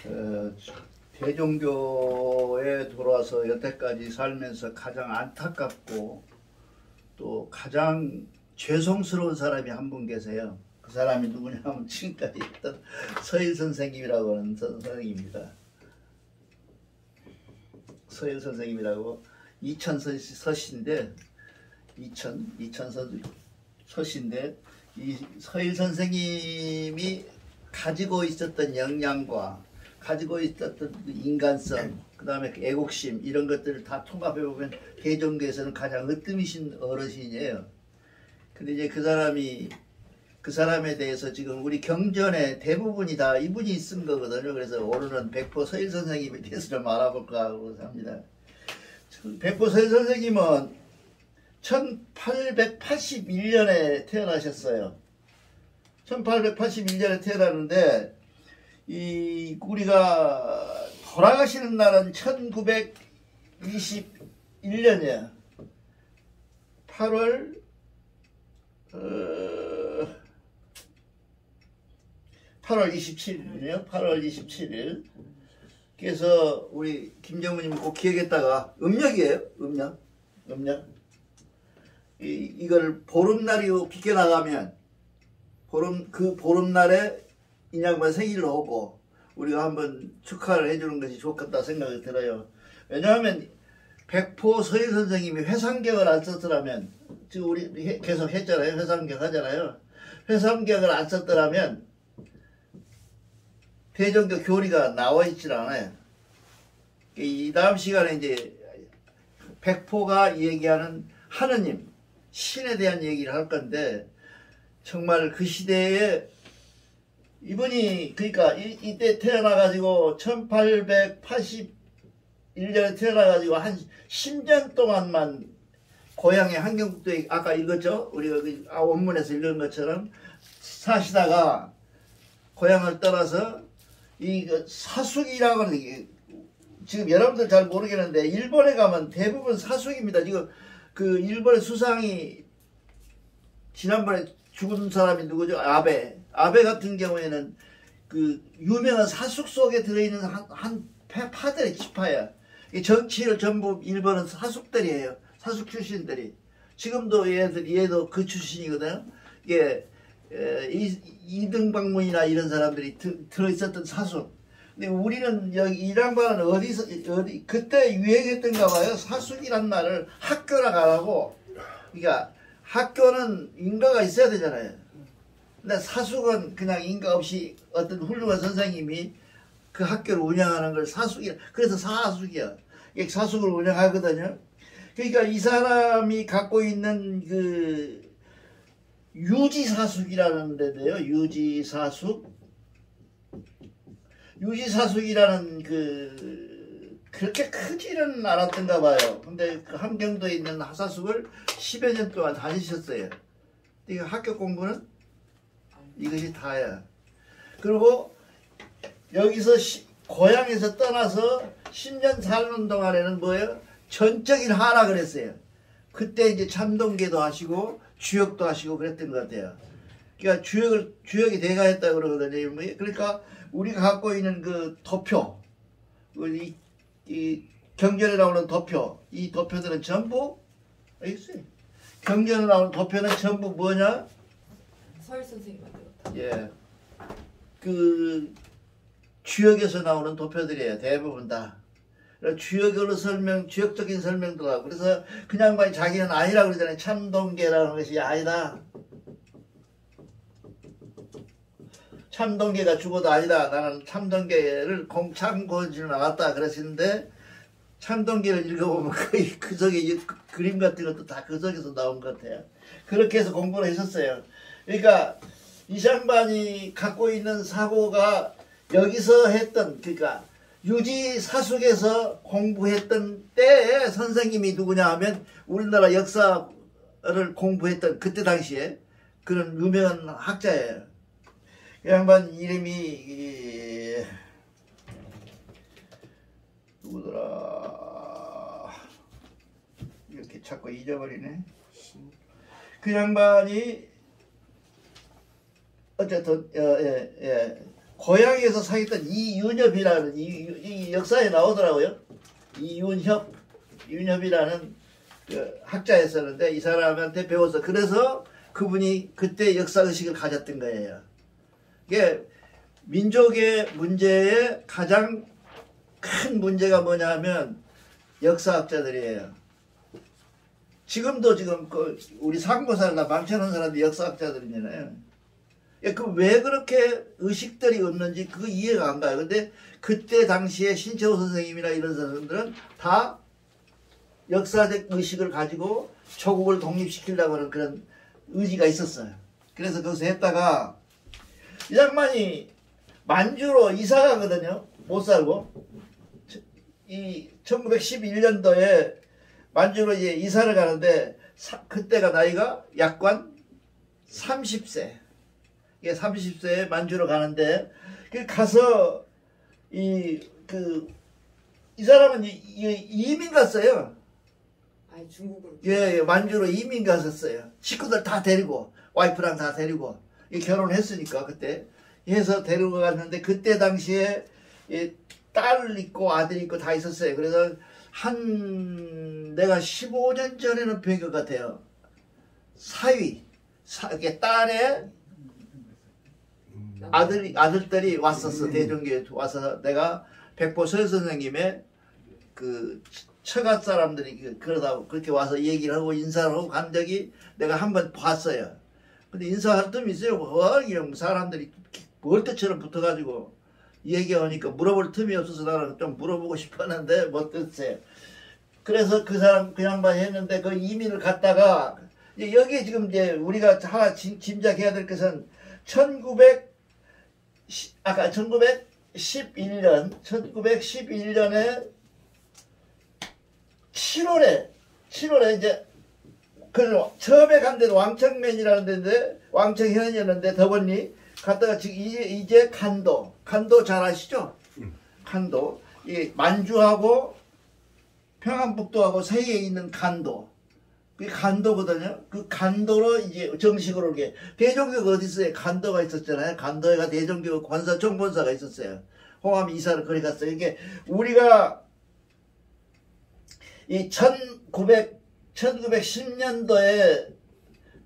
어, 대종교에 들어와서 여태까지 살면서 가장 안타깝고 또 가장 죄송스러운 사람이 한 분 계세요. 그 사람이 누구냐면 지금까지 있던 서일 선생님이라고 하는 선생님입니다. 서일 선생님이라고 이천 서신데 서신데 이 서일 선생님이 가지고 있었던 역량과 가지고 있었던 인간성, 그 다음에 애국심 이런 것들을 다 통합해 보면 대종교에서는 가장 으뜸이신 어르신이에요. 근데 이제 그 사람에 대해서 지금 우리 경전에 대부분이 다 이분이 쓴 거거든요. 그래서 오늘은 백포 서일 선생님에 대해서 좀 알아볼까 하고 합니다. 백포 서일 선생님은 1881년에 태어나셨어요. 1881년에 태어났는데 우리가 돌아가시는 날은 1921년이야. 8월 27일이네요. 8월 27일. 그래서 우리 김정우님 꼭 기억했다가 음력이에요. 음력. 이걸 보름날이 비껴나가면 그 보름날에 이 양반 생일로 오고 우리가 한번 축하를 해주는 것이 좋겠다 생각이 들어요. 왜냐하면 백포 서일 선생님이 회상격을 안 썼더라면, 지금 우리 계속 했잖아요. 회상격 하잖아요. 회상격을 안 썼더라면 대종교 교리가 나와 있질 않아요. 이 다음 시간에 이제 백포가 얘기하는 하느님, 신에 대한 얘기를 할 건데, 정말 그 시대에 이분이 그러니까 이때 태어나가지고 1881년에 태어나가지고 한 10년 동안만 고향의 한경북도에 아까 읽었죠? 우리가 원문에서 읽은 것처럼 사시다가 고향을 떠나서 이 사숙이라고 하는 게 지금 여러분들 잘 모르겠는데 일본에 가면 대부분 사숙입니다. 지금 그 일본의 수상이 지난번에 죽은 사람이 누구죠? 아베 같은 경우에는 그 유명한 사숙 속에 들어있는 한 파들의 지파야. 이 정치를 전부 일본은 사숙들이에요. 사숙 출신들이. 지금도 얘도 그 출신이거든요. 이게 이등박문이나 이런 사람들이 들어있었던 사숙. 근데 우리는 여기 이 양반은 어디 그때 유행했던가 봐요. 사숙이란 말을 학교라 가라고. 그러니까 학교는 인가가 있어야 되잖아요. 근데 사숙은 그냥 인가 없이 어떤 훌륭한 선생님이 그 학교를 운영하는 걸 사숙이야. 그래서 사숙이야. 이게 사숙을 운영하거든요. 그러니까 이 사람이 갖고 있는 그 유지사숙이라는 데인데요. 유지사숙이라는 그렇게 크지는 않았던가 봐요. 근데 그 함경도에 있는 하사숙을 10여 년 동안 다니셨어요. 이거 학교 공부는 이것이 다야. 그리고 여기서 고향에서 떠나서 10년 사는 동안에는 뭐예요? 전적인 하락을 했어요. 그때 이제 참동계도 하시고 주역도 하시고 그랬던 것 같아요. 그러니까 주역이 대가했다 그러거든요. 그러니까 우리가 갖고 있는 그 도표, 이 경전에 나오는 도표, 이 도표들은 전부 알겠어요? 경전에 나오는 도표는 전부 뭐냐? 서일 선생님 만들었다. 예, 그 주역에서 나오는 도표들이에요. 대부분 다. 주역으로 주역적인 설명도 하고. 그래서 그냥 자기는 아니라고 그러잖아요. 참동계라는 것이 아니다. 참동계가 죽어도 아니다. 나는 참동계를 참고하지는 않았다. 그러시는데 참동계를 읽어보면 거의 그 속에 그림 같은 것도 다 그 속에서 나온 것 같아요. 그렇게 해서 공부를 했었어요. 그러니까 이 양반이 갖고 있는 사고가 여기서 했던, 그러니까 유지사숙에서 공부했던 때에 선생님이 누구냐 하면 우리나라 역사를 공부했던 그때 당시에 그런 유명한 학자예요. 이 양반 이름이 누구더라, 이렇게 자꾸 잊어버리네. 그 양반이 어쨌든 고향에서 사귀었던 이윤협이라는 이 역사에 나오더라고요. 이윤협이라는 그 학자였었는데 이 사람한테 배워서 그래서 그분이 그때 역사의식을 가졌던 거예요. 이게 민족의 문제에 가장 큰 문제가 뭐냐 하면 역사학자들이에요. 지금도 지금 그 우리 상고사나 망쳐놓은 사람들이 역사학자들이잖아요. 그 왜 그렇게 의식들이 없는지 그거 이해가 안 가요. 근데 그때 당시에 신채호 선생님이나 이런 사람들은 다 역사적 의식을 가지고 조국을 독립시키려고 하는 그런 의지가 있었어요. 그래서 거기서 했다가 이 양반이 만주로 이사 가거든요. 못 살고. 이 1911년도에 만주로 이제 이사를 가는데 그때가 나이가 약관 30세. 이게 30세에 만주로 가는데 가서 이 사람은 이민 갔어요. 아니 중국으로. 예, 만주로 이민 갔었어요. 식구들 다 데리고 와이프랑 다 데리고 결혼했으니까 그때 해서 데리고 갔는데 그때 당시에 딸 있고 아들 있고 다 있었어요. 그래서 내가 15년 전에는 뵌 것 같아요. 딸의 아들들이 왔었어. 대종교에 와서 내가 백보 서 선생님의 그 처가 사람들이 그러다 그렇게 와서 얘기를 하고 인사를 하고 간 적이 내가 한번 봤어요. 근데 인사할 틈이 있어요. 이런 사람들이 멀때처럼 붙어가지고 얘기하니까 물어볼 틈이 없어서 나는 좀 물어보고 싶었는데 못 됐어요. 그래서 그 양반이 했는데 그 이민을 갔다가 여기 지금 이제 우리가 하나 짐작해야 될 것은 1911년에 7월에 이제 처음에 간 데는 왕청면이라는 데인데 왕청현이었는데 더번니 갔다가 지금 이제 간도 잘 아시죠? 간도 이 만주하고 평안북도하고 사이에 있는 간도 그게 간도거든요. 그 간도로 이제 정식으로 이렇게 대종교가 어디 있어요? 간도가 있었잖아요. 간도에가 대종교 권사 총본사가 있었어요. 홍암 이사를 거기 갔어요. 이게 우리가 이 1910년도에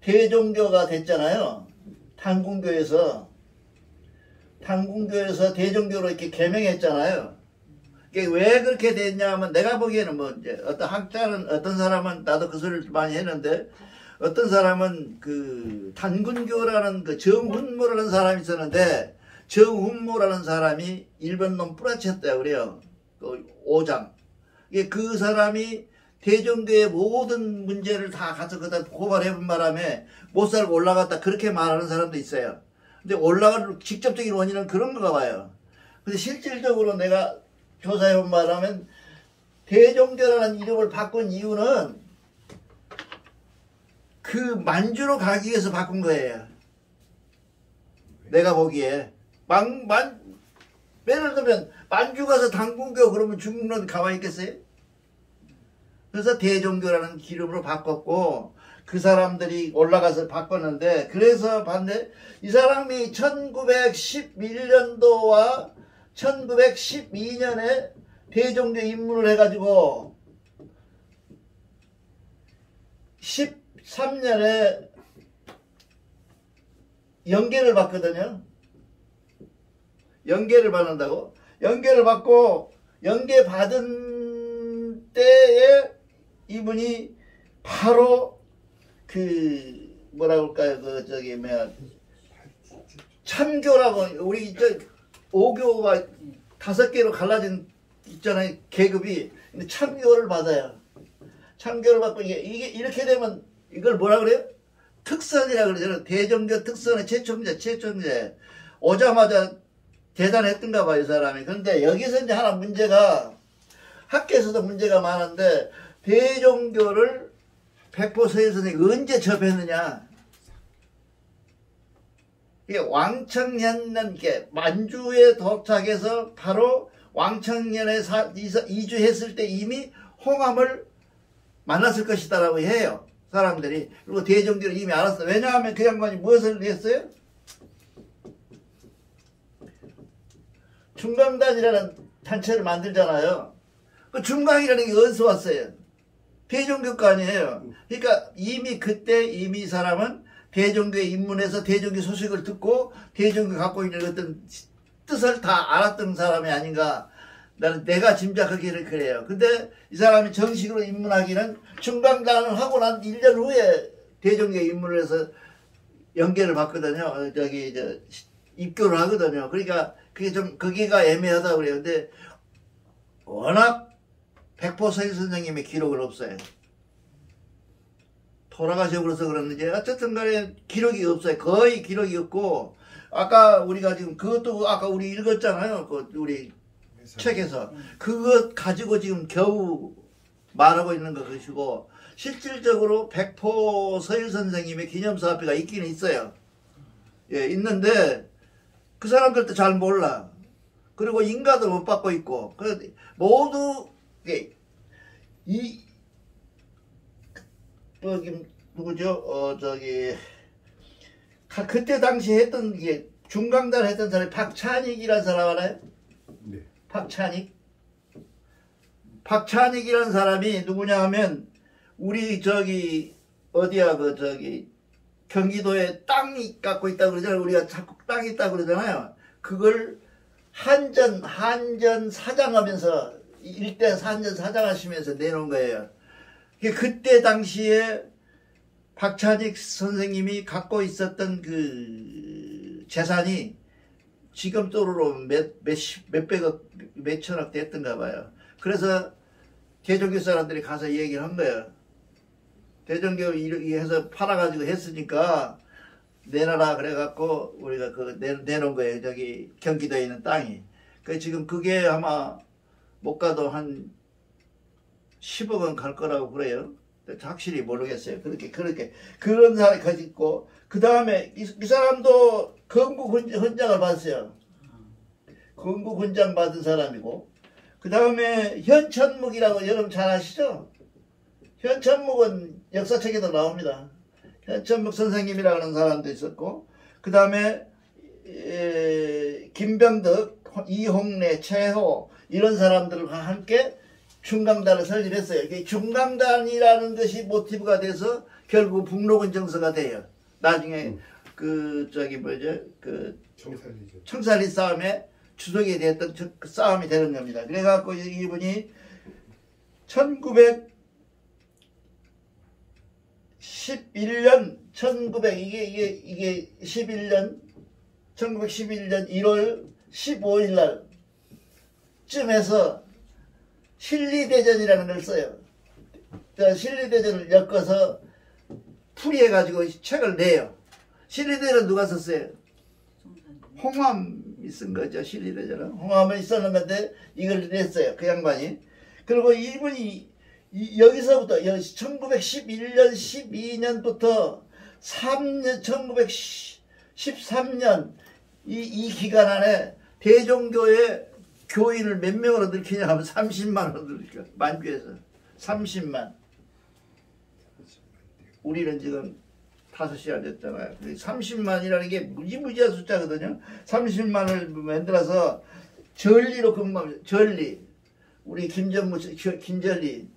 대종교가 됐잖아요. 단군교에서 대종교로 이렇게 개명했잖아요. 이게 왜 그렇게 됐냐 하면 내가 보기에는 뭐 이제 어떤 사람은 나도 그 소리를 많이 했는데 어떤 사람은 그 단군교라는 그 정훈모라는 사람이 있었는데 정훈모라는 사람이 일본 놈 뿌라쳤대요. 그래요. 그 오장. 이게 그 사람이 대종교의 모든 문제를 다 가서 그다 고발해본 바람에 못 살고 올라갔다 그렇게 말하는 사람도 있어요. 근데 올라가는 직접적인 원인은 그런 거가 봐요. 근데 실질적으로 내가 조사해본 바라면 대종교라는 이름을 바꾼 이유는 그 만주로 가기 위해서 바꾼 거예요. 내가 보기에 예를 들면 만주 가서 단군교 그러면 중국은 가만히 있겠어요? 그래서 대종교라는 기름으로 바꿨고 그 사람들이 올라가서 바꿨는데 그래서 봤는데 이 사람이 1911년도와 1912년에 대종교 입문을 해가지고 13년에 연계를 받거든요. 연계를 받는다고? 연계를 받고 연계 받은 때에 이분이 바로 그 뭐라 그럴까요? 참교라고 우리 오교가 5개로 갈라진 있잖아요. 계급이. 근데 참교를 받아요. 참교를 받고 이게 이렇게 되면 이걸 뭐라 그래요? 특선이라 그러잖아요. 대종교 특선의 최총재. 오자마자 대단했던가 봐요, 이 사람이. 근데 여기서 이제 하나 문제가 학교에서도 문제가 많은데 대종교를 백보 서예 선생님이 언제 접했느냐? 이게 왕청년은 이게 만주에 도착해서 바로 왕청년에 이주했을 때 이미 홍암을 만났을 것이다라고 해요. 사람들이. 그리고 대종교를 이미 알았어. 왜냐하면 그 양반이 무엇을 했어요? 중강단이라는 단체를 만들잖아요. 그 중강이라는 게 어디서 왔어요? 대종교가 아니에요. 그러니까 이미 그때 이미 이 사람은 대종교에 입문해서 대종교 소식을 듣고 대종교 갖고 있는 어떤 뜻을 다 알았던 사람이 아닌가. 내가 짐작하기를 그래요. 근데 이 사람이 정식으로 입문하기는 중강단을 하고 난 1년 후에 대종교에 입문을 해서 연계를 받거든요. 입교를 하거든요. 그러니까 그게 좀 거기가 애매하다고 그래요. 근데 워낙 백포 서일 선생님의 기록은 없어요. 돌아가셔버려서 그러는지 어쨌든 간에 기록이 없어요. 거의 기록이 없고 아까 우리가 지금 그것도 아까 우리 읽었잖아요. 그 우리 책에서 그것 가지고 지금 겨우 말하고 있는 것이고 실질적으로 백포 서일 선생님의 기념사업회가 있기는 있어요. 예, 있는데 그 사람들도 잘 몰라. 그리고 인가도 못 받고 있고 모두 누구죠? 그때 당시 했던 게 중강단 했던 사람이 박찬익이라는 사람 알아요? 네. 박찬익이라는 사람이 누구냐 하면 우리 어디야 경기도에 땅이 갖고 있다고 그러잖아요. 우리가 자꾸 땅이 있다고 그러잖아요. 그걸 한전 사장하면서 일대 한전 사장하시면서 내놓은 거예요. 그때 당시에 박찬익 선생님이 갖고 있었던 그 재산이 지금 또로 몇백억, 몇천억 됐던가 봐요. 그래서 대종교 사람들이 가서 얘기를 한 거예요. 대종교 해서 팔아가지고 했으니까 내놔라 그래갖고 우리가 내놓은 거예요. 경기도에 있는 땅이. 지금 그게 아마 못 가도 한 10억은 갈 거라고 그래요. 확실히 모르겠어요. 그런 사람이 가지고 그 다음에 이 사람도 건국훈장을 받았어요. 건국훈장 받은 사람이고 그 다음에 현천묵이라고 여러분 잘 아시죠? 현천묵은 역사책에도 나옵니다. 현천묵 선생님이라고 하는 사람도 있었고 그 다음에 김병덕, 이홍래, 최호 이런 사람들과 함께 중강단을 설립했어요. 중강단이라는 것이 모티브가 돼서 결국 북록은 정서가 돼요. 나중에 청산리 싸움에 주석이 됐던 그 싸움이 되는 겁니다. 그래갖고 이분이 1911년 이게 1911년 1월 15일 날쯤 해서 신리대전이라는 걸 써요. 신리대전을 엮어서 풀이해가지고 책을 내요. 신리대전은 누가 썼어요? 홍암이 쓴 거죠. 신리대전은. 홍암이 썼는 건데 이걸 냈어요. 그 양반이. 그리고 이분이 여기서부터 1911년 12년부터 1913년 이 기간 안에 대종교의 교인을 몇 명으로 늘리냐 하면 30만으로 늘리니까 만주에서 30만. 우리는 지금 5시간 됐잖아요. 30만이라는 게 무지무지한 숫자거든요. 30만을 만들어서 전리로 근무합니다. 전리. 우리 김전리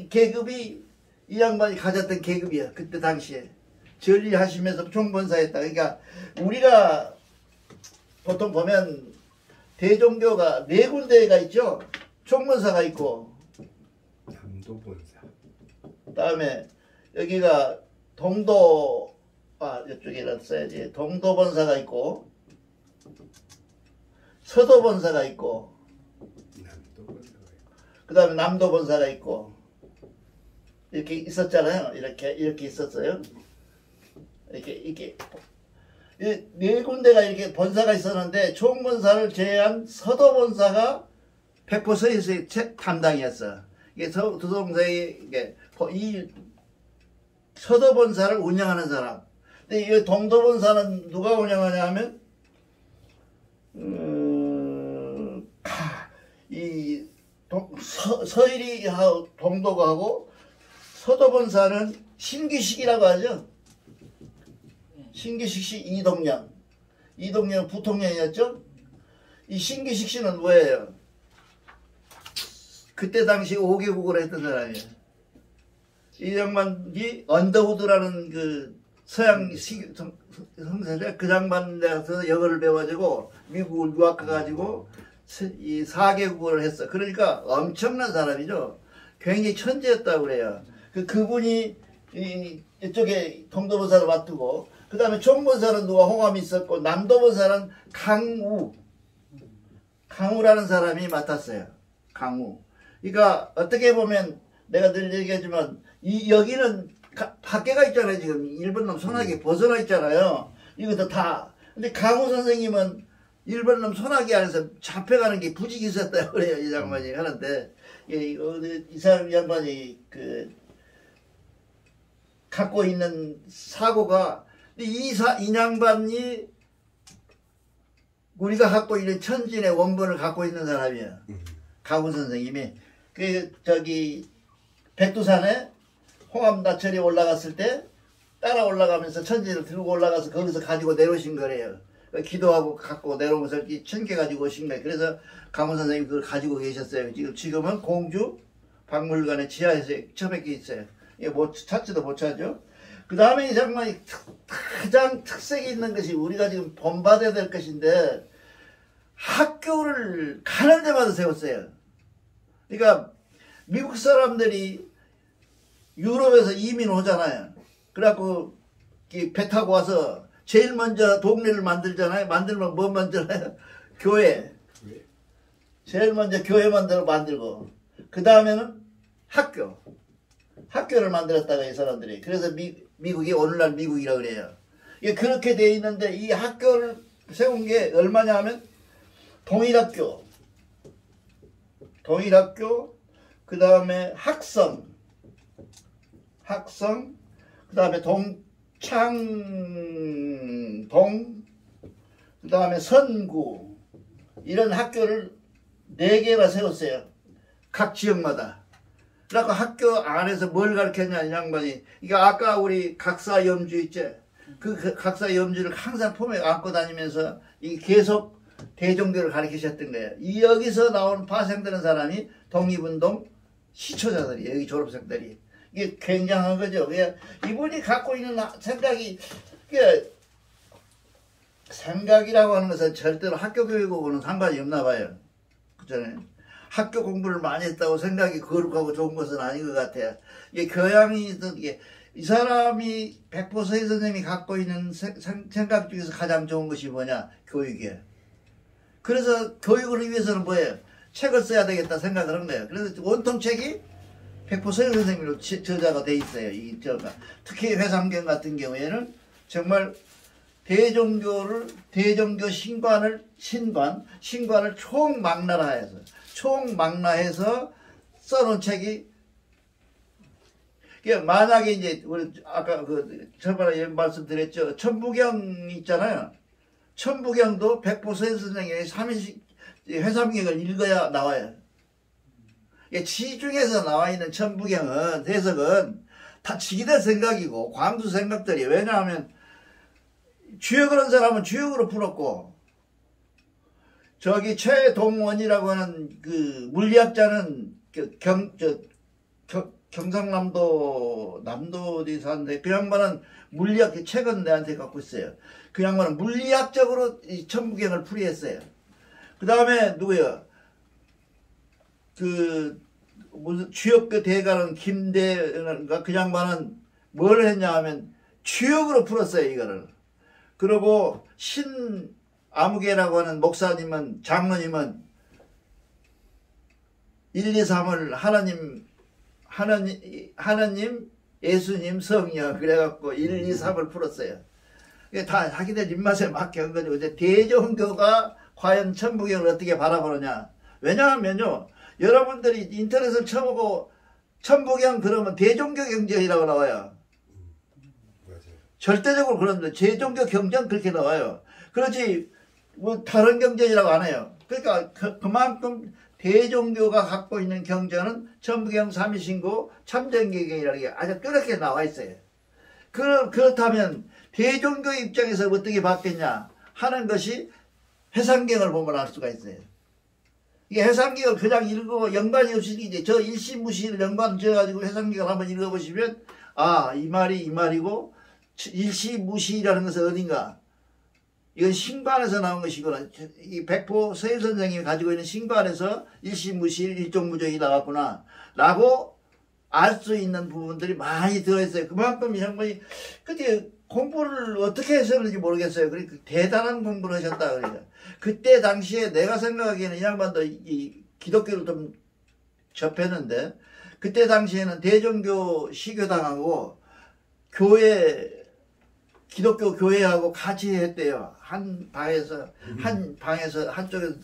계급이 이 양반이 가졌던 계급이야. 그때 당시에. 전리 하시면서 총본사했다. 그러니까 우리가 보통 보면 대종교가 4군데가 있죠. 총본사가 있고 남도본사 그다음에 여기가 이쪽에다 써야지. 동도본사가 있고 서도본사가 있고 그 다음에 남도본사가 있고 이렇게 있었잖아요. 이렇게 있었어요. 이렇게 4군데가 이렇게 본사가 있었는데 총본사를 제외한 서도본사가 백포 서일서의 담당이었어. 이게 서도본사의 이 서도본사를 운영하는 사람. 근데 이 동도본사는 누가 운영하냐 하면 서일이 동도가 하고 서도본사는 신규식이라고 하죠. 신규식 씨 이동영 부통령이었죠. 이 신기식 씨는 뭐예요? 그때 당시 5개국을 했던 사람이에요. 이 양반이 언더우드라는 그 서양 성세대 그 양반에서 영어를 배워가지고 미국을 유학가가지고 이 4개국을 했어. 그러니까 엄청난 사람이죠. 굉장히 천재였다고 그래요. 그분이 이쪽에 동도보사를 맡두고, 그 다음에 총보사는 누가 홍암이 있었고, 남도보사는 강우라는 사람이 맡았어요. 강우. 그러니까 어떻게 보면 내가 늘 얘기하지만 여기는 밖에가 있잖아요. 지금 일본놈 손아귀 벗어나 있잖아요. 이것도 다. 근데 강우 선생님은 일본놈 손아귀 안에서 잡혀가는 게 부직이 있었다고 그래요. 이 양반이 하는데, 이 사람 양반이 갖고 있는 사고가, 이 양반이 우리가 갖고 있는 천진의 원본을 갖고 있는 사람이에요. 강우 선생님이. 백두산에 홍암다철이 올라갔을 때 따라 올라가면서 천진을 들고 올라가서 거기서 가지고 내려오신 거래요. 기도하고 갖고 내려오면서 천개 가지고 오신 거예요. 그래서 강우 선생님이 그걸 가지고 계셨어요. 지금은 공주 박물관의 지하에서 처박혀 있어요. 이게 찾지도 못 찾죠. 그 다음에 이 장관이 가장 특색이 있는 것이 우리가 지금 본받아야 될 것인데, 학교를 가는 데마다 세웠어요. 그러니까 미국 사람들이 유럽에서 이민 오잖아요. 그래갖고 배 타고 와서 제일 먼저 동네를 만들잖아요. 만들면 뭐 만들어요? 교회. 제일 먼저 교회 만들고, 그 다음에는 학교를 만들었다가 이 사람들이. 그래서 미국이 오늘날 미국이라고 그래요. 이게 그렇게 돼 있는데, 이 학교를 세운 게 얼마냐 하면 동일학교, 그 다음에 학성, 그 다음에 그 다음에 선구, 이런 학교를 4개나 세웠어요. 각 지역마다. 그래서 학교 안에서 뭘 가르쳤냐, 이 양반이. 그러니까 아까 우리 각사 염주 있지? 그 각사 염주를 항상 품에 안고 다니면서 계속 대종교를 가르치셨던 거예요. 여기서 나온 파생되는 사람이 독립운동 시초자들이에요. 여기 졸업생들이. 이게 굉장한 거죠. 이분이 갖고 있는 생각이, 생각이라고 하는 것은 절대로 학교 교육하고는 상관이 없나 봐요. 그잖아요. 학교 공부를 많이 했다고 생각이 거룩하고 좋은 것은 아닌 것 같아요. 이게 교양이, 이 사람이 백보서희 선생님이 갖고 있는 생각 중에서 가장 좋은 것이 뭐냐? 교육이에요. 그래서 교육을 위해서는 뭐예요? 책을 써야 되겠다 생각을 한 거예요. 그래서 원통책이 백보서희 선생님으로 저자가 돼 있어요. 특히 회상경 같은 경우에는 정말 대종교 신관을 총망라해서 써놓은 책이, 만약에 이제 우리 아까 저번에 말씀드렸죠. 천부경 있잖아요. 천부경도 백보서희 선생님의 회상경을 읽어야 나와요. 지중에서 나와 있는 천부경은 해석은 다 지기대 생각이고 광주 생각들이, 왜냐하면 주역을 한 사람은 주역으로 풀었고, 최동원이라고 하는 그 물리학자는 경상남도 어디 사는데, 그 양반은 물리학 책은 내한테 갖고 있어요. 그 양반은 물리학적으로 이 천부경을 풀이했어요. 그 다음에 누구요? 무슨 주역교 대가는 김대가, 그 양반은 뭘 했냐 하면 주역으로 풀었어요, 이거를. 그리고 신아무개라고 하는 목사님은, 장로님은 1, 2, 3을 하나님, 예수님, 성령, 그래갖고 1, 2, 3을 풀었어요. 이게 다 자기들 입맛에 맞게 한 거죠. 이제 대종교가 과연 천부경을 어떻게 바라보느냐. 왜냐하면요, 여러분들이 인터넷을 쳐보고 천부경 그러면 대종교 경전이라고 나와요. 맞아요. 절대적으로 그런데 대종교 경전 그렇게 나와요. 그렇지 뭐 다른 경전이라고 안 해요. 그러니까 그만큼 대종교가 갖고 있는 경전은 천부경, 삼위신고, 참전계경이라는 게 아주 뚜렷게 나와 있어요. 그렇다면 대종교 입장에서 어떻게 받겠냐 하는 것이 해상경을 보면 알 수가 있어요. 이게 해상경을 그냥 읽고 연관이 없이 이제 저 일시무시를 연관 지어가지고 해상경을 한번 읽어보시면 아, 이 말이 이 말이고 일시무시라는 것은 어딘가 이건 신관에서 나온 것이구나. 이 백포 서일 선생님이 가지고 있는 신관에서 일시무시 일종무정이 나왔구나 라고 알 수 있는 부분들이 많이 들어있어요. 그만큼 이 양반이 그때 공부를 어떻게 했었는지 모르겠어요. 그러니까 대단한 공부를 하셨다. 그러니까 그때 당시에 내가 생각하기에는 이 양반도 이 기독교를 좀 접했는데 그때 당시에는 대종교 시교당하고 교회 기독교 교회하고 같이 했대요. 한 방에서 한쪽에서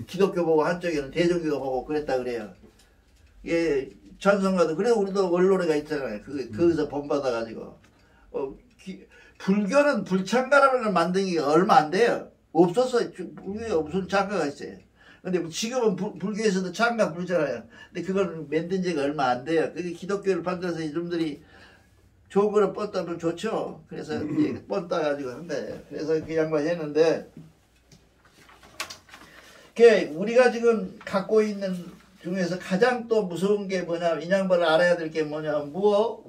기독교 보고 한쪽에는 대종교 보고 그랬다 그래요. 예, 찬송가도 그래 우리도 원로래가 있잖아요. 거기서 본받아가지고 불교는 불창가라는 걸 만든 게 얼마 안 돼요. 없었어요. 불교에 무슨 창가가 있어요. 근데 지금은 불교에서도 창가 부르잖아요. 근데 그걸 만든 지가 얼마 안 돼요. 그게 기독교를 받들어서 이놈들이 좋은 거를 뻗다면 좋죠. 그래서 뻗다 가지고 한 거예요. 그래서 그 양반이 했는데 우리가 지금 갖고 있는 중에서 가장 또 무서운 게 뭐냐면 이 양반을 알아야 될 게 뭐냐면 무어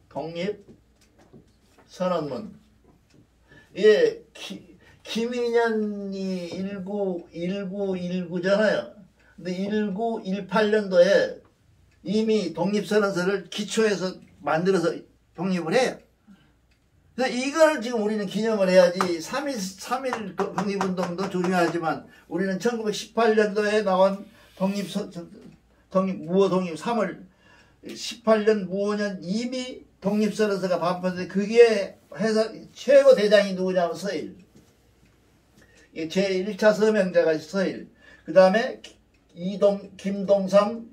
독립 선언문. 예, 김인현이 1919잖아요. 근데 1918년도에 이미 독립선언서를 기초해서 만들어서 독립을 해요. 그래서 이걸 지금 우리는 기념을 해야지 3.1 독립운동도 중요하지만 우리는 1918년도에 나온 무어 독립 3월 18년 무어년 이미 독립선언서가 반포인데 그게 해서 최고 대장이 누구냐면 서일. 제1차 서명자가 서일. 그 다음에 김동삼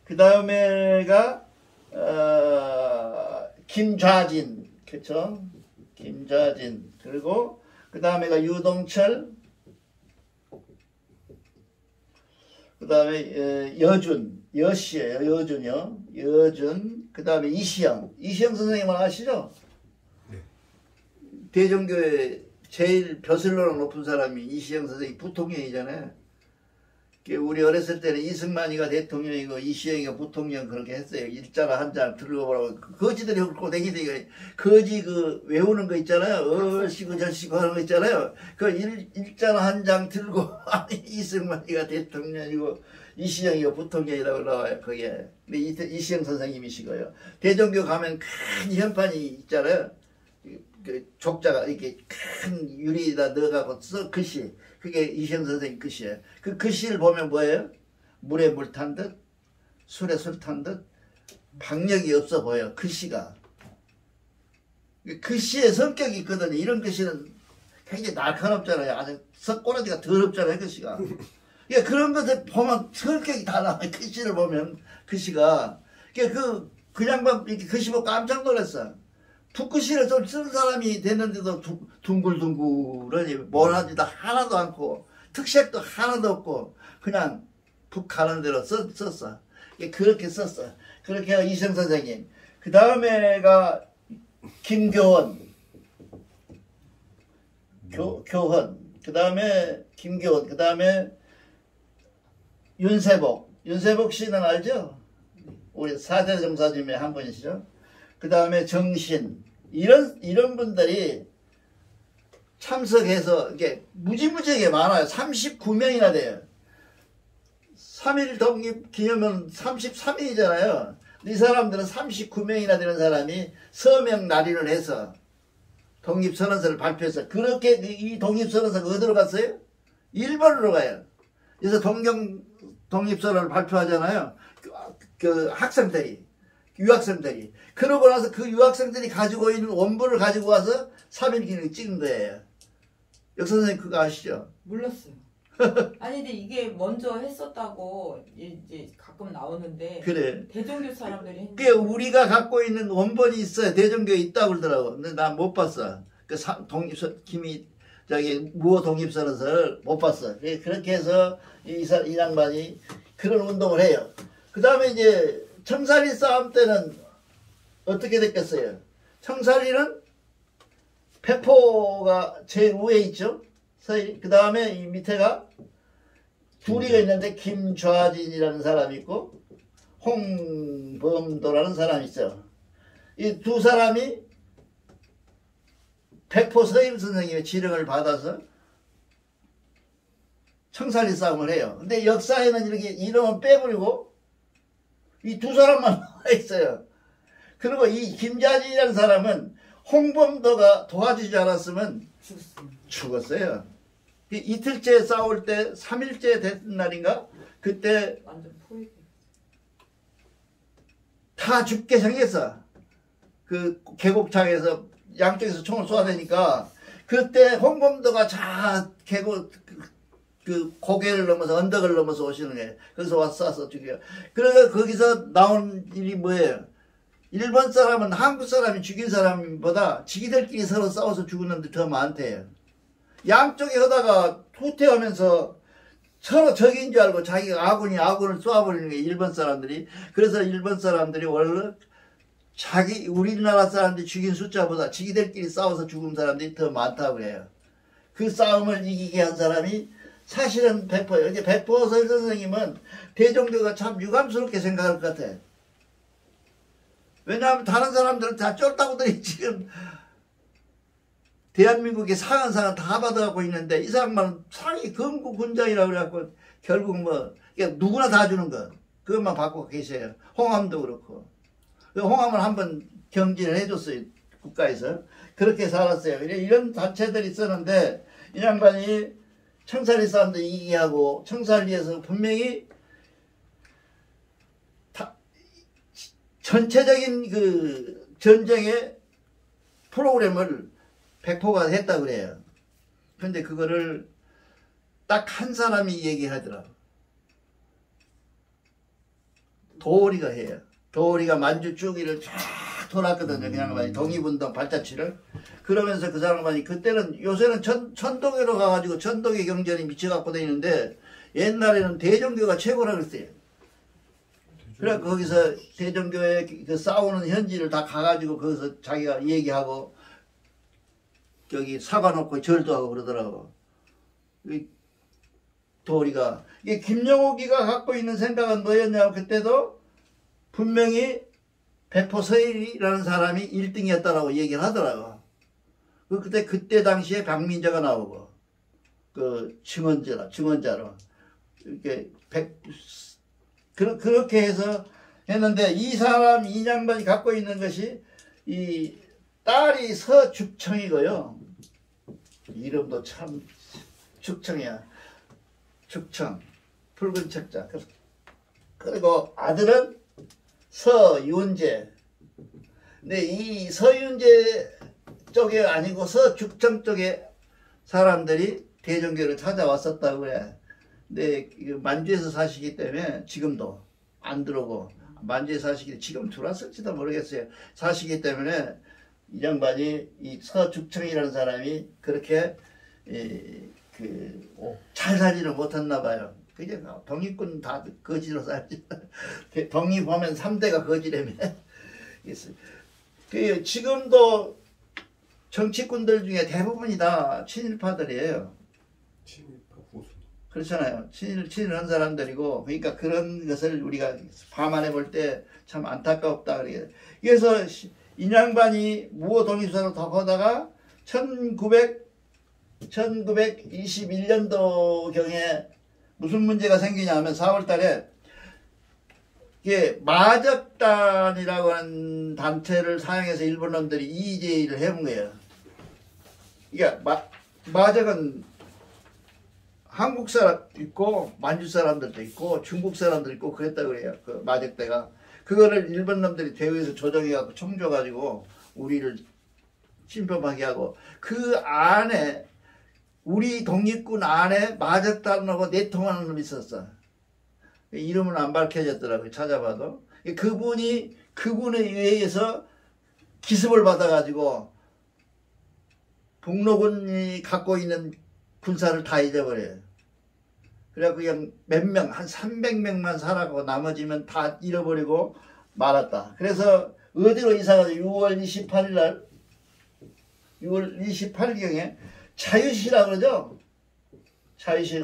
그 다음에가 김좌진, 그쵸? 김좌진. 그리고 그 다음에가 유동철. 그 다음에 여씨예요. 여준이요. 여준. 그 다음에 이시영 선생님은 아시죠? 네. 대종교의 제일 벼슬로랑 높은 사람이 이시영 선생님 부통령이잖아요. 우리 어렸을 때는 이승만이가 대통령이고 이시영이가 부통령 그렇게 했어요. 일자나 한 장 들어보라고. 거지들이 훑고 다니니까 거지 외우는 거 있잖아요. 얼씨구 절씨구 하는 거 있잖아요. 일자나 한 장 들고 이승만이가 대통령이고 이시영이가 부통령이라고 나와요. 거기에. 근데 이시영 선생님이시고요. 대종교 가면 큰 현판이 있잖아요. 족자가 이렇게 큰 유리에다 넣어가고 써 글씨. 그게 이시영 선생님 글씨예요. 그 글씨를 보면 뭐예요? 물에 물 탄 듯, 술에 술 탄 듯, 박력이 없어 보여. 글씨가. 글씨의 성격이 있거든요. 이런 글씨는 굉장히 날카롭잖아요. 아주 석고라지가 더럽잖아요. 글씨가. 그러니까 그런 것들 보면 성격이 달라요. 글씨를 보면 글씨가. 그 양반 이렇게 글씨 보고 깜짝 놀랐어. 붓글씨를 좀 쓰는 사람이 됐는데도 둥글둥글하니 뭘 하지도 하나도 않고 특색도 하나도 없고 그냥 붓 가는 대로 썼어. 그렇게 썼어. 그렇게 해서 이성 선생님. 그 다음에가 김교헌. 교헌. 그 다음에 김교헌. 그 다음에 윤세복 씨는 알죠? 우리 4대 정사 중에 한 분이시죠? 그 다음에 정신. 이런 분들이 참석해서 이게 무지무지하게 많아요. 39명이나 돼요. 3.1 독립 기념은 33일이잖아요. 이 사람들은 39명이나 되는 사람이 서명 날인을 해서 독립선언서를 발표해서 그렇게 이 독립선언서가 어디로 갔어요? 일본으로 가요. 그래서 독립선언을 발표하잖아요. 그 학생들이. 유학생들이. 그러고 나서 그 유학생들이 가지고 있는 원본을 가지고 와서 3.1 기념을 찍은 거예요. 역선생님 그거 아시죠? 몰랐어요. 아니 근데 이게 먼저 했었다고 이제 가끔 나오는데 그래. 대종교 사람들이 했는데 그게 우리가 갖고 있는 원본이 있어요. 대종교에 있다고 그러더라고. 근데 난 못 봤어. 무어 독립선언서를 못 봤어. 그렇게 해서 이 양반이 그런 운동을 해요. 그 다음에 이제 청산리 싸움 때는 어떻게 됐겠어요? 청산리는 백포가 제일 위에 있죠. 그 다음에 이 밑에가 둘이가 있는데 김좌진이라는 사람이 있고 홍범도라는 사람이 있어요. 이 두 사람이 백포 서임 선생님의 지령을 받아서 청산리 싸움을 해요. 근데 역사에는 이렇게 이름은 빼버리고 이 두 사람만 나와 있어요. 그리고 이 김좌진이라는 사람은 홍범도가 도와주지 않았으면 죽었어요. 이틀째 싸울 때 3일째 됐던 날인가? 그때 완전 포획. 다 죽게 생겼어. 그 계곡창에서 양쪽에서 총을 쏘아대니까 그때 홍범도가 자 계곡 그 고개를 넘어서 언덕을 넘어서 오시는 거예요. 그래서 와서 쏴서 죽여요. 그러니까 거기서 나온 일이 뭐예요? 일본 사람은 한국 사람이 죽인 사람보다 지기들끼리 서로 싸워서 죽은 놈들이 더 많대요. 양쪽에 하다가 후퇴하면서 서로 적인 줄 알고 자기가 아군을 쏘아버리는 거예요. 일본 사람들이. 그래서 일본 사람들이 원래 우리나라 사람들이 죽인 숫자보다 지기들끼리 싸워서 죽은 사람들이 더 많다고 해요. 그 싸움을 이기게 한 사람이 사실은 백포예요. 이제 백포 선생님은 대종교가 참 유감스럽게 생각할 것 같아. 왜냐하면 다른 사람들은 다 쫄따구들이 지금 대한민국의 상한 다 받아갖고 있는데 이 사람만 상위 건국 군장이라고 그래갖고 결국 뭐 누구나 다 주는 거 그것만 받고 계세요. 홍암도 그렇고 홍암을 한번 경진을 해줬어요. 국가에서 그렇게 살았어요. 이런 단체들이 있었는데 이 양반이 청산리 사람들 이기게 하고 청산리에서 분명히 전체적인 그 전쟁의 프로그램을 백포가 했다 그래요. 근데 그거를 딱 한 사람이 얘기하더라고. 도리가 해요. 도리가 만주 쭉이를 쫙 돌았거든요. 그냥 독립운동 발자취를. 그러면서 그 사람이 그때는 요새는 천도교로 가가지고 천도교 경전이 미쳐갖고 다니는데 옛날에는 대종교가 최고라 그랬어요. 그래 거기서 대종교의 그 싸우는 현지를 다 가가지고 거기서 자기가 얘기하고 저기 사과 놓고 절도 하고 그러더라고. 이 도리가 이게 김영옥이가 갖고 있는 생각은 뭐였냐면 그때도 분명히 백포 서일이라는 사람이 1등이었다라고 얘기를 하더라고. 그때 당시에 박민자가 나오고 그 증언자로 이렇게 그렇게 해서 했는데 이 양반이 갖고 있는 것이 이 딸이 서죽청이고요. 이름도 참 죽청이야. 죽청. 붉은 책자. 그리고 아들은 서윤재. 근데 이 서윤재 쪽에 아니고 서죽청 쪽에 사람들이 대종교를 찾아왔었다고 해. 근데 만주에서 사시기 때문에 지금도 안 들어오고 만주에 사시기 때문에 지금 들어왔을지도 모르겠어요. 사시기 때문에 이 양반이 이 서죽청이라는 사람이 그렇게 잘 살지는 못했나 봐요. 그게 독립군 다 거지로 살지. 독립하면 3대가 거지라며. 지금도 정치꾼들 중에 대부분이 다 친일파들이에요. 친일파 후손. 그렇잖아요. 친일한 사람들이고, 그러니까 그런 것을 우리가 감안해 볼 때 참 안타깝다. 그래서 이 양반이 무호 독립선을 더 하다가 1921년도경에 무슨 문제가 생기냐 하면 4월 달에 이게 마적단이라고 하는 단체를 사용해서 일본 놈들이 이의제의를 해본 거예요. 이게 마적은 한국 사람도 있고 만주 사람들도 있고 중국 사람도 있고 그랬다고 그래요. 그 마적대가. 그거를 일본 놈들이 대회에서 조정해갖고 청조가지고 우리를 침범하게 하고 그 안에 우리 독립군 안에 마적단하고 내통하는 놈이 있었어. 이름은 안 밝혀졌더라고요. 찾아봐도. 그분에 의해서 기습을 받아가지고 북로군이 갖고 있는 군사를 다 잊어버려요. 그래갖고 그냥 몇 명, 한 300명만 살아가고 나머지면 다 잃어버리고 말았다. 그래서 어디로 이사가서 6월 28일 날 6월 28일경에 자유시라고 그러죠. 자유시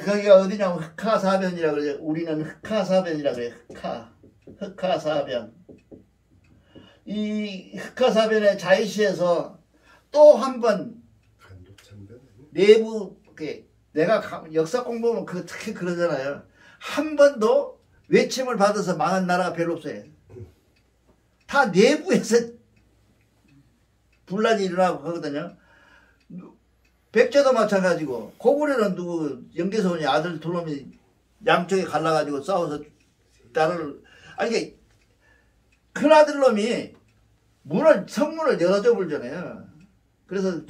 거기가 어디냐면 흑하사변이라고 그러죠. 우리는 흑하사변이라고 그래요. 흑하사변. 이 흑하사변의 자유시에서 또 한 번 내부 내가 역사 공부하면 특히 그러잖아요. 한 번도 외침을 받아서 망한 나라가 별로 없어요. 다 내부에서 분란이 일어나고 하거든요. 백제도 마찬가지고 고구려는 누구 영계소원이 아들 두 놈이 양쪽에 갈라가지고 싸워서 나라를 아니 큰 아들 놈이 성문을 열어줘 불잖아요. 그래서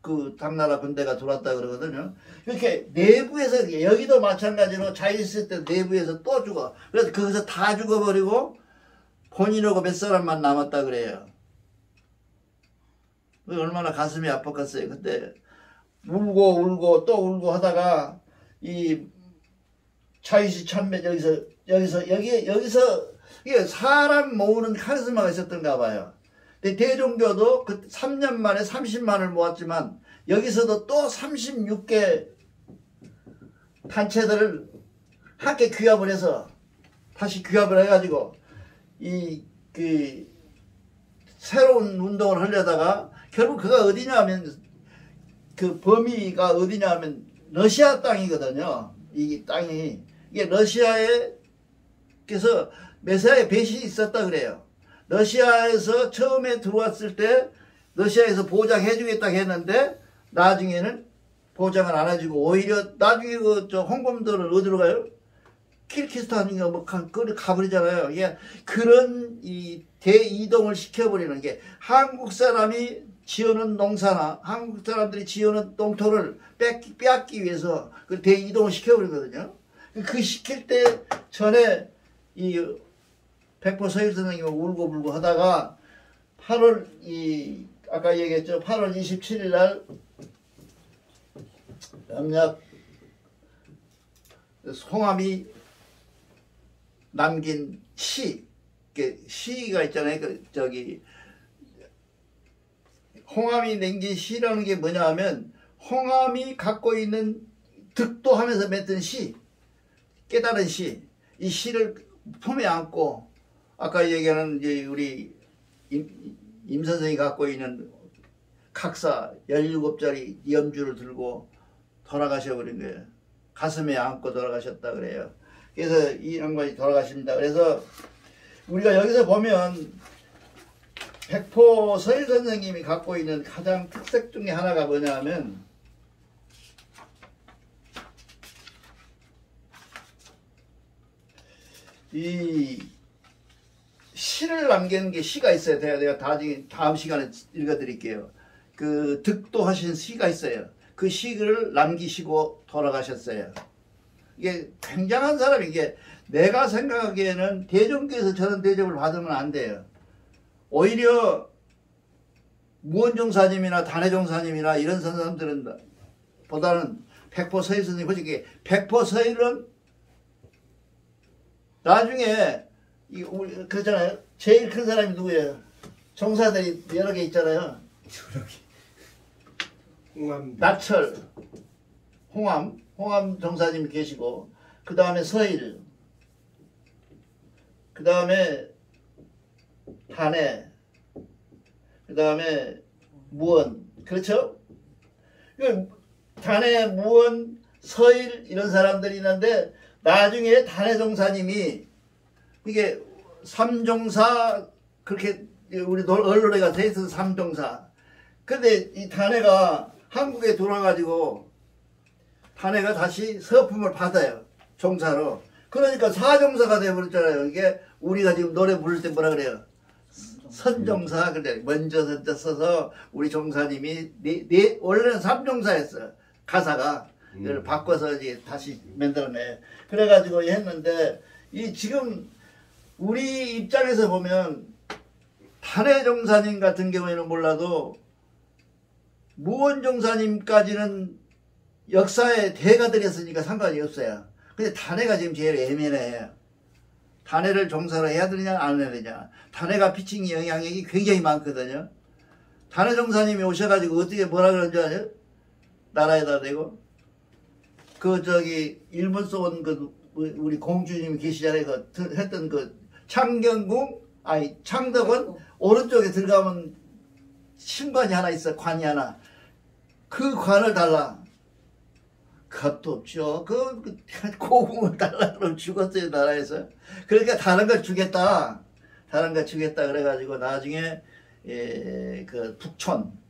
그 당나라 군대가 들어왔다 그러거든요. 이렇게 내부에서 여기도 마찬가지로 자유있을 때 내부에서 또 죽어. 그래서 거기서 다 죽어버리고 본인하고 몇 사람만 남았다 그래요. 얼마나 가슴이 아팠겠어요. 그때 울고 또 울고 하다가 이 자유시 참배 여기서 이게 사람 모으는 카리스마가 있었던가 봐요. 근데 대종교도 그 3년 만에 30만을 모았지만 여기서도 또 36개 단체들을 함께 규합을 해서 다시 규합을 해가지고 새로운 운동을 하려다가 결국 그가 어디냐면 그 범위가 어디냐면 러시아 땅이거든요. 이 땅이 이게 러시아에 그래서 메시아의 배신이 있었다 그래요. 러시아에서 처음에 들어왔을 때 러시아에서 보장해주겠다고 했는데 나중에는 보장을 안 해주고 오히려 나중에 홍범도를 어디로 가요? 키르기스탄인가 뭐 가버리잖아요. 이게 그런 대이동을 시켜버리는 게 한국 사람이 지어놓은 농사나 한국 사람들이 지어놓은 농토를 빼앗기 위해서 그 대이동을 시켜버리거든요. 그 시킬 때 전에 백보 서일 선생님이 울고불고 하다가 8월 아까 얘기했죠. 8월 27일 날 영락 송암이 남긴 시가 있잖아요. 홍암이 남긴 시라는 게 뭐냐 하면 홍암이 갖고 있는 득도하면서 맺던 시, 깨달은 시, 이 시를 품에 안고 아까 얘기하는 이제 우리 임 선생이 갖고 있는 각사 17자리 염주를 들고 돌아가셔버린 거예요. 가슴에 안고 돌아가셨다 그래요. 그래서 이 양반이 돌아가십니다. 그래서 우리가 여기서 보면 백포 서일 선생님이 갖고 있는 가장 특색 중에 하나가 뭐냐면 이 시를 남기는 게 시가 있어요. 내가 다음 시간에 읽어드릴게요. 그 득도하신 시가 있어요. 그 시를 남기시고 돌아가셨어요. 이게 굉장한 사람이 이게 내가 생각하기에는 대종교에서 저런 대접을 받으면 안 돼요. 오히려 무원종사님이나 단해종사님이나 이런 사람들은 보다는 백포서일 선생님 보시기에 백포서일은 나중에 그렇잖아요. 제일 큰 사람이 누구예요? 종사들이 여러 개 있잖아요. 홍암, 나철, 홍암 종사님이 계시고 그 다음에 서일, 그 다음에 단해, 그 다음에 무원. 그렇죠? 단해, 무원, 서일 이런 사람들이 있는데 나중에 단해 종사님이 이게 삼종사 그렇게 우리 언론에 가서 돼 있어서 삼종사. 근데 이 단해가 한국에 돌아가지고 단해가 다시 서품을 받아요. 종사로. 그러니까 사종사가 되어버렸잖아요. 이게 우리가 지금 노래 부를 때 뭐라 그래요? 선종사. 근데 먼저 선자 써서 우리 종사님이 원래는 삼종사였어요. 가사가. 이걸 바꿔서 이제 다시 만들어내. 그래가지고 했는데 이 지금 우리 입장에서 보면 단해 종사님 같은 경우에는 몰라도 무원 종사님까지는 역사에 대가들이 했으니까 상관이 없어요. 근데 단해가 지금 제일 애매해요. 단해를 종사로 해야 되느냐 안 해야 되느냐. 단해가 피칭 영향력이 굉장히 많거든요. 단해 종사님이 오셔가지고 어떻게 뭐라 그러는지 아세요? 나라에다 대고 그 저기 일본 쏜 그 우리 공주님이 계시잖아요. 그 했던 그 창경궁 아니 창덕원 오른쪽에 들어가면 신관이 하나 있어. 관이 하나. 그 관을 달라. 값도 없죠. 그 고궁을 달라 그러면 죽었어요. 나라에서. 그러니까 다른 걸 주겠다. 다른 걸 주겠다 그래가지고 나중에 그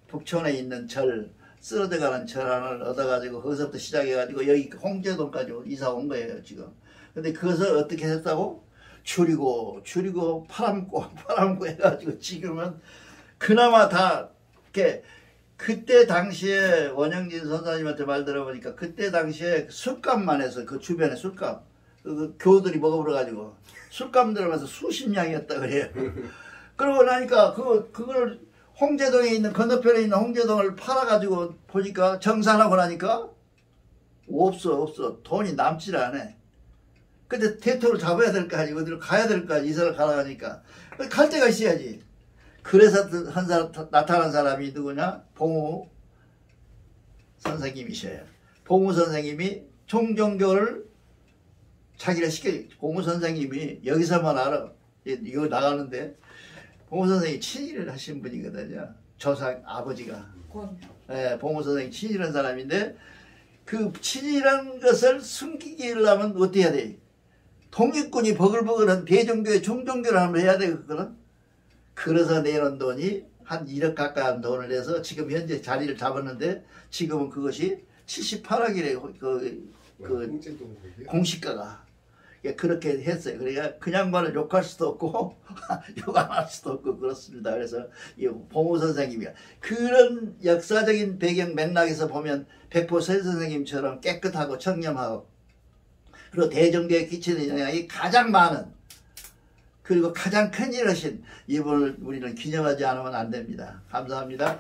북촌에 있는 절 쓰러져가는 절 하나를 얻어가지고 거기서부터 시작해가지고 여기 홍제동까지 이사 온 거예요 지금. 근데 그것을 어떻게 했다고? 줄이고 파람고 해가지고 지금은 그나마 다 이렇게 그때 당시에 원영진 선사님한테 말 들어보니까 그때 당시에 술값만 해서 그 주변에 술값 그 교우들이 먹어버려가지고 술값 들어가면서 수십 냥이었다 그래요. 그러고 나니까 그걸 홍제동에 있는 건너편에 있는 홍제동을 팔아가지고 보니까 정산하고 나니까 없어 돈이 남질 않아. 근데 대토를 잡아야 될 거 아니고 어디로 가야 될 거 아니 이사를 가라가니까 갈 데가 있어야지. 그래서 한 사람 나타난 사람이 누구냐? 봉우 선생님이셔요. 봉우 선생님이 총종교를 자기를 봉우 선생님이 여기서만 알아. 이거 나가는데 봉우 선생님이 친일을 하신 분이거든요. 조상 아버지가. 네, 봉우 선생님이 친일한 사람인데 그 친일한 것을 숨기기 하려면 어떻게 해야 돼? 독립군이 버글버글한 대종교에 총종교를 한번 해야 되거든. 그래서 내놓은 돈이 한 1억 가까운 돈을 내서 지금 현재 자리를 잡았는데 지금은 그것이 78억이래요. 공시가가. 그렇게 했어요. 그러니까 그냥 말을 욕할 수도 없고 욕 안 할 수도 없고 그렇습니다. 그래서 이 봉우 선생님이 그런 역사적인 배경 맥락에서 보면 백포설 선생님처럼 깨끗하고 청렴하고 그리고 대종교에 끼치는 영향이 가장 많은 그리고 가장 큰 일을 하신 이분을 우리는 기념하지 않으면 안 됩니다. 감사합니다.